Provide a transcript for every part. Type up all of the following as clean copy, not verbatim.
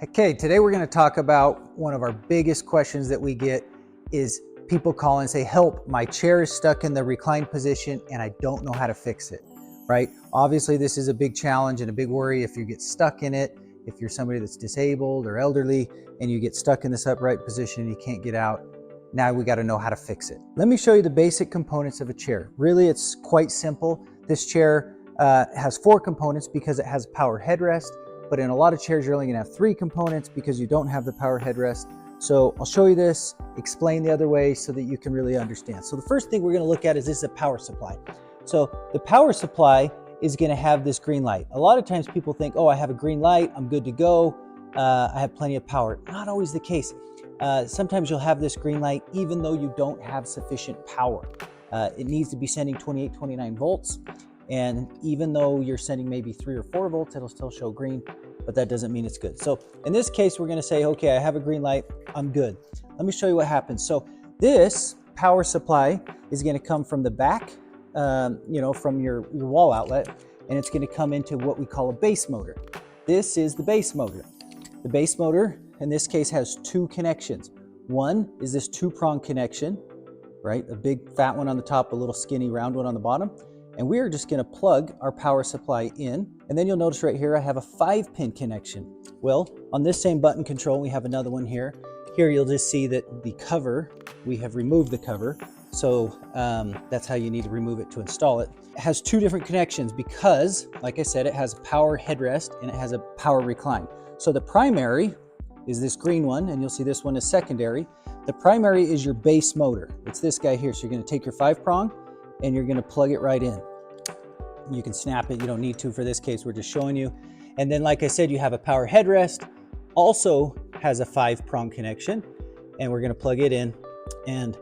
Okay, today we're going to talk about one of our biggest questions that we get is people call and say, help, my chair is stuck in the reclined position and I don't know how to fix it, right? Obviously, this is a big challenge and a big worry if you get stuck in it, if you're somebody that's disabled or elderly and you get stuck in this upright position and you can't get out. Now we got to know how to fix it. Let me show you the basic components of a chair. Really, it's quite simple. This chair has 4 components because it has a power headrest. But in a lot of chairs, you're only gonna have 3 components because you don't have the power headrest. So I'll show you this, explain the other way so that you can really understand. So the first thing we're gonna look at is this is a power supply. So the power supply is gonna have this green light. A lot of times people think, oh, I have a green light, I'm good to go, I have plenty of power. Not always the case. Sometimes you'll have this green light even though you don't have sufficient power. It needs to be sending 28, 29 volts. And even though you're sending maybe 3 or 4 volts, it'll still show green, but that doesn't mean it's good. So in this case, we're gonna say, okay, I have a green light, I'm good. Let me show you what happens. So this power supply is gonna come from the back, from your wall outlet, and it's gonna come into what we call a base motor. This is the base motor. The base motor, in this case, has 2 connections. One is this 2-prong connection, right? A big fat one on the top, a little skinny round one on the bottom. And we are just gonna plug our power supply in. And then you'll notice right here, I have a 5-pin connection. Well, on this same button control, we have another one here. Here you'll just see that the cover, we have removed the cover. So that's how you need to remove it to install it. It has 2 different connections because, like I said, it has a power headrest and it has a power recline. So the primary is this green one, and you'll see this one is secondary. The primary is your base motor. It's this guy here. So you're gonna take your 5-prong and you're gonna plug it right in. You can snap it, you don't need to for this case, we're just showing you. And then like I said, you have a power headrest, also has a 5-prong connection, and we're gonna plug it in and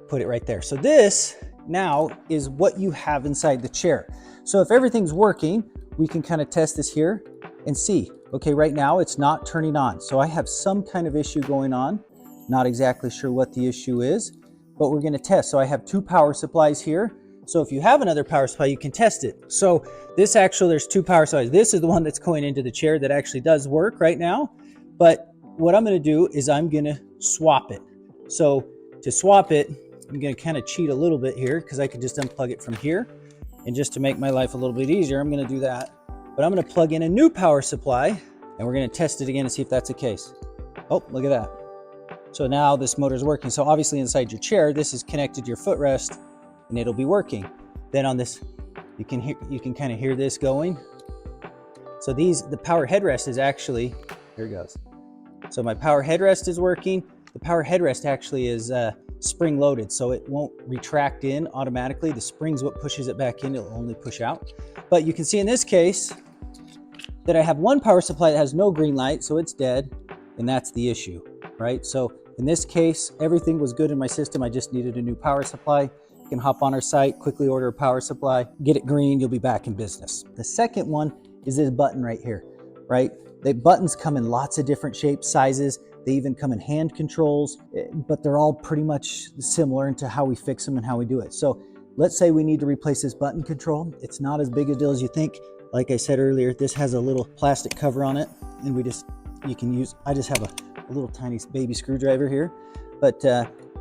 put it right there. So this now is what you have inside the chair. So if everything's working, we can kind of test this here and see. Okay, right now it's not turning on. So I have some kind of issue going on. Not exactly sure what the issue is, but we're gonna test. So I have 2 power supplies here. So if you have another power supply, you can test it. So this actually, there's 2 power supplies. This is the one that's going into the chair that actually does work right now. But what I'm gonna do is I'm gonna swap it. So to swap it, I'm gonna kind of cheat a little bit here because I could just unplug it from here. And just to make my life a little bit easier, I'm gonna do that. But I'm gonna plug in a new power supply and we're gonna test it again and see if that's the case. Oh, look at that. So now this motor is working. So obviously inside your chair, this is connected to your footrest and it'll be working. Then on this, you can kind of hear this going. So the power headrest is actually, here it goes. So my power headrest is working. The power headrest actually is spring loaded, so it won't retract in automatically. The spring's what pushes it back in, it'll only push out. But you can see in this case that I have 1 power supply that has no green light, so it's dead, and that's the issue, right? So in this case, everything was good in my system. I just needed a new power supply. You can hop on our site, quickly order a power supply, get it green, you'll be back in business. The second one is this button right here, right? The buttons come in lots of different shapes, sizes. They even come in hand controls, but they're all pretty much similar into how we fix them and how we do it. So let's say we need to replace this button control. It's not as big a deal as you think. Like I said earlier, this has a little plastic cover on it, and I just have a little tiny baby screwdriver here, but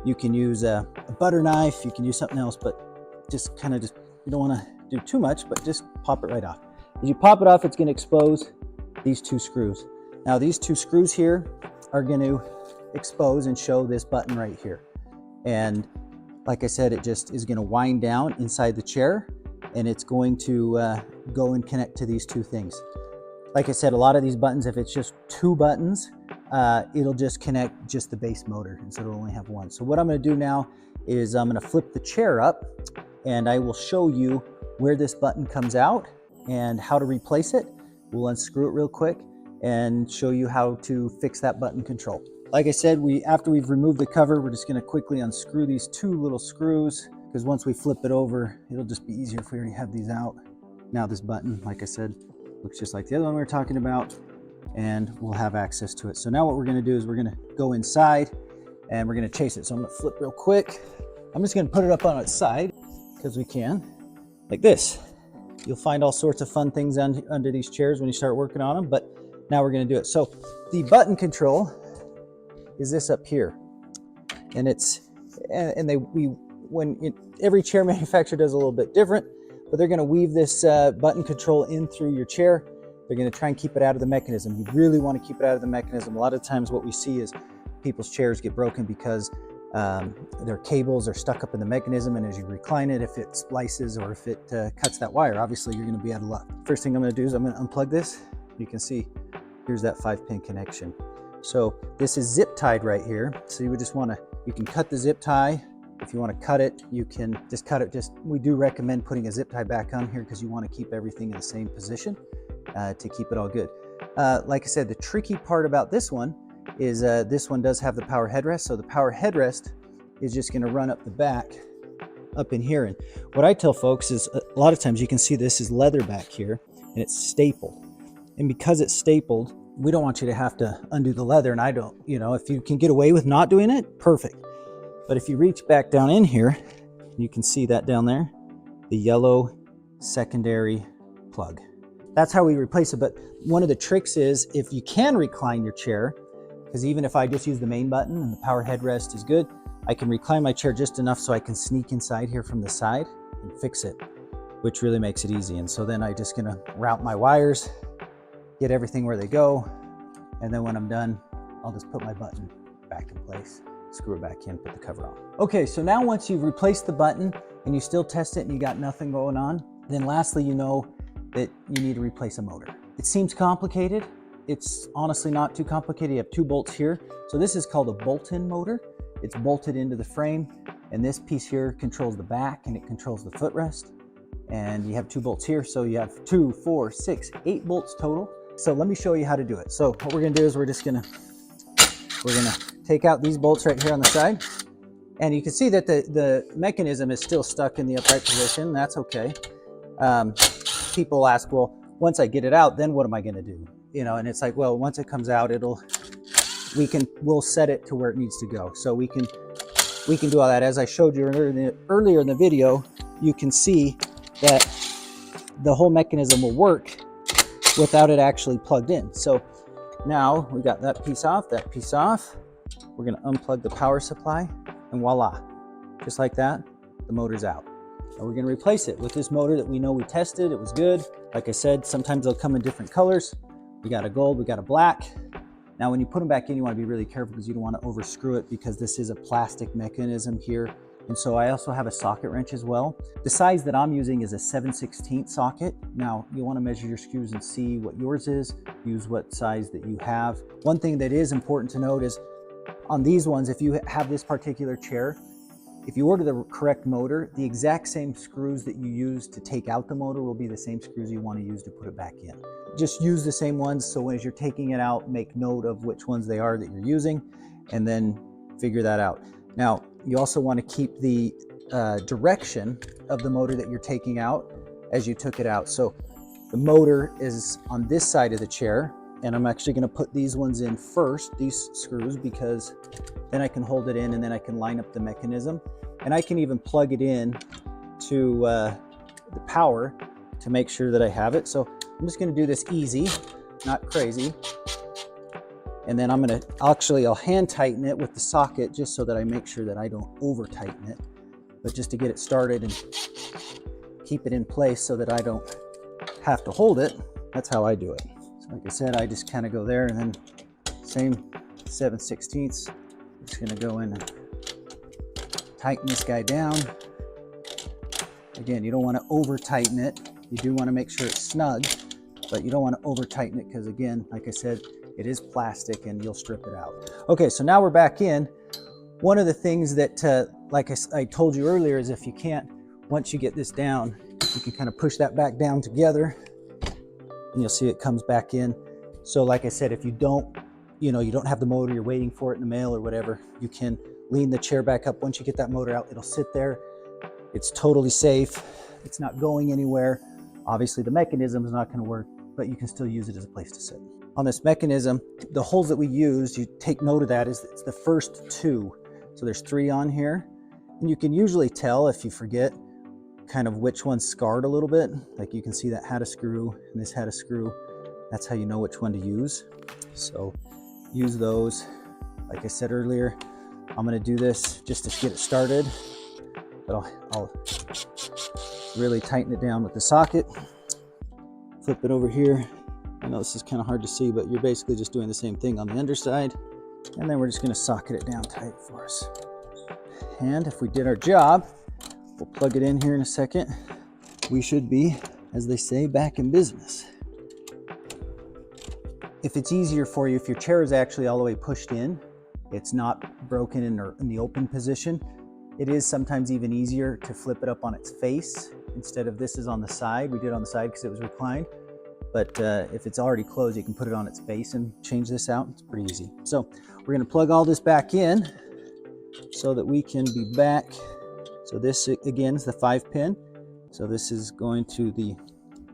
you can use a butter knife, you can use something else, but just you don't want to do too much, but just pop it right off. As you pop it off, it's going to expose these 2 screws. Now these 2 screws here are going to expose and show this button right here. And like I said, it just is going to wind down inside the chair, and it's going to go and connect to these 2 things. Like I said, a lot of these buttons, if it's just 2 buttons, it'll just connect just the base motor, and so it'll only have 1. So what I'm going to do now is I'm going to flip the chair up, and I will show you where this button comes out and how to replace it. We'll unscrew it real quick and show you how to fix that button control. Like I said, after we've removed the cover, we're just going to quickly unscrew these 2 little screws, because once we flip it over, it'll just be easier if we already have these out. Now this button, like I said, looks just like the other one we were talking about, and we'll have access to it. So now what we're gonna do is we're gonna go inside and we're gonna chase it. So I'm gonna flip real quick. I'm just gonna put it up on its side because we can, like this. You'll find all sorts of fun things under these chairs when you start working on them, but Now we're going to do it. So the button control is this up here, and every chair manufacturer does a little bit different, but they're going to weave this button control in through your chair. They're going to try and keep it out of the mechanism. You really want to keep it out of the mechanism. A lot of times what we see is people's chairs get broken because their cables are stuck up in the mechanism, and as you recline it, if it splices or if it cuts that wire, obviously you're going to be out of luck. First thing I'm going to do is I'm going to unplug this. You can see here's that 5-pin connection. So this is zip tied right here. So you would just want to, you can cut the zip tie. If you want to cut it, you can just cut it. We do recommend putting a zip tie back on here because you want to keep everything in the same position to keep it all good. Like I said, the tricky part about this one is this one does have the power headrest. So the power headrest is just going to run up the back up in here. And what I tell folks is a lot of times you can see this is leather back here and it's stapled. And because it's stapled, we don't want you to have to undo the leather. And I don't, if you can get away with not doing it, perfect. But if you reach back down in here, you can see that down there, the yellow secondary plug. That's how we replace it. But one of the tricks is if you can recline your chair, because even if I just use the main button and the power headrest is good, I can recline my chair just enough so I can sneak inside here from the side and fix it, which really makes it easy. And so then I'm just gonna route my wires, get everything where they go, and then when I'm done, I'll just put my button back in place, screw it back in, put the cover on. Okay, so now once you've replaced the button and you still test it and you got nothing going on, then lastly, you know that you need to replace a motor. It seems complicated. It's honestly not too complicated. You have 2 bolts here. So this is called a bolt-in motor. It's bolted into the frame, and this piece here controls the back and it controls the footrest. And you have 2 bolts here. So you have 2, 4, 6, 8 bolts total. So let me show you how to do it. So what we're gonna do is we're gonna take out these bolts right here on the side. And you can see that the mechanism is still stuck in the upright position. That's okay. People ask, well, once I get it out, then what am I gonna do? And it's like, well, once it comes out, we'll set it to where it needs to go. So we can do all that. As I showed you earlier in the video, you can see that the whole mechanism will work without it actually plugged in. So now we got that piece off. We're gonna unplug the power supply, and voila, just like that, the motor's out. Now we're gonna replace it with this motor that we know we tested. It was good. Like I said, sometimes they'll come in different colors. We got a gold, we got a black. Now when you put them back in, you want to be really careful because you don't want to over screw it, because this is a plastic mechanism here. And so I also have a socket wrench as well. The size that I'm using is a 7/16 socket. Now you want to measure your screws and see what yours is. Use what size that you have. One thing that is important to note is on these ones, if you have this particular chair, if you order the correct motor, the exact same screws that you use to take out the motor will be the same screws you want to use to put it back in. Just use the same ones, so as you're taking it out, make note of which ones they are that you're using, and then figure that out. Now, you also want to keep the direction of the motor that you're taking out as you took it out. So the motor is on this side of the chair, and I'm actually going to put these ones in first, these screws, because then I can hold it in and then I can line up the mechanism. And I can even plug it in to the power to make sure that I have it. So I'm just going to do this easy, not crazy. And then I'll hand tighten it with the socket just so that I make sure that I don't over tighten it. But just to get it started and keep it in place so that I don't have to hold it, that's how I do it. So like I said, I just kind of go there, and then same 7/16. I'm just going to go in and tighten this guy down. Again, you don't want to over tighten it. You do want to make sure it's snug, but you don't want to over tighten it because, again, like I said, it is plastic and you'll strip it out. Okay, so now we're back in. One of the things that, like I told you earlier, is if you can't, once you get this down, you can kind of push that back down together and you'll see it comes back in. So like I said, if you don't, you don't have the motor, you're waiting for it in the mail or whatever, you can lean the chair back up. Once you get that motor out, it'll sit there. It's totally safe. It's not going anywhere. Obviously the mechanism is not going to work, but you can still use it as a place to sit. On this mechanism, the holes that we use, you take note of that, is it's the first 2. So there's 3 on here. And you can usually tell if you forget kind of which one's scarred a little bit. Like you can see that had a screw and this had a screw. That's how you know which one to use. So use those. Like I said earlier, I'm gonna do this just to get it started, but I'll really tighten it down with the socket. Flip it over here. I know this is kind of hard to see, but you're basically just doing the same thing on the underside. And then we're just gonna socket it down tight for us. And if we did our job, we'll plug it in here in a second. We should be, as they say, back in business. If it's easier for you, if your chair is actually all the way pushed in, it's not broken in the open position, it is sometimes even easier to flip it up on its face instead of this is on the side. We did it on the side because it was reclined. But if it's already closed, you can put it on its face and change this out. It's pretty easy. So we're gonna plug all this back in so that we can be back. So this, again, is the 5-pin. So this is going to the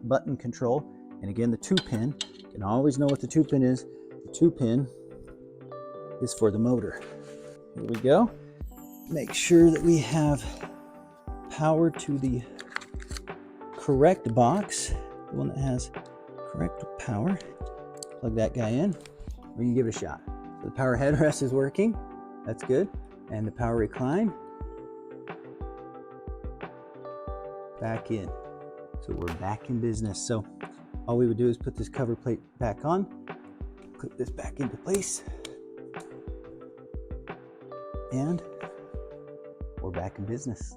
button control. And again, the 2-pin, you can always know what the 2-pin is. The 2-pin is for the motor. Here we go. Make sure that we have power to the correct box, the one that has correct power. Plug that guy in. We can give it a shot. So the power headrest is working. That's good. And the power recline. Back in. So we're back in business. So all we would do is put this cover plate back on, clip this back into place, and we're back in business.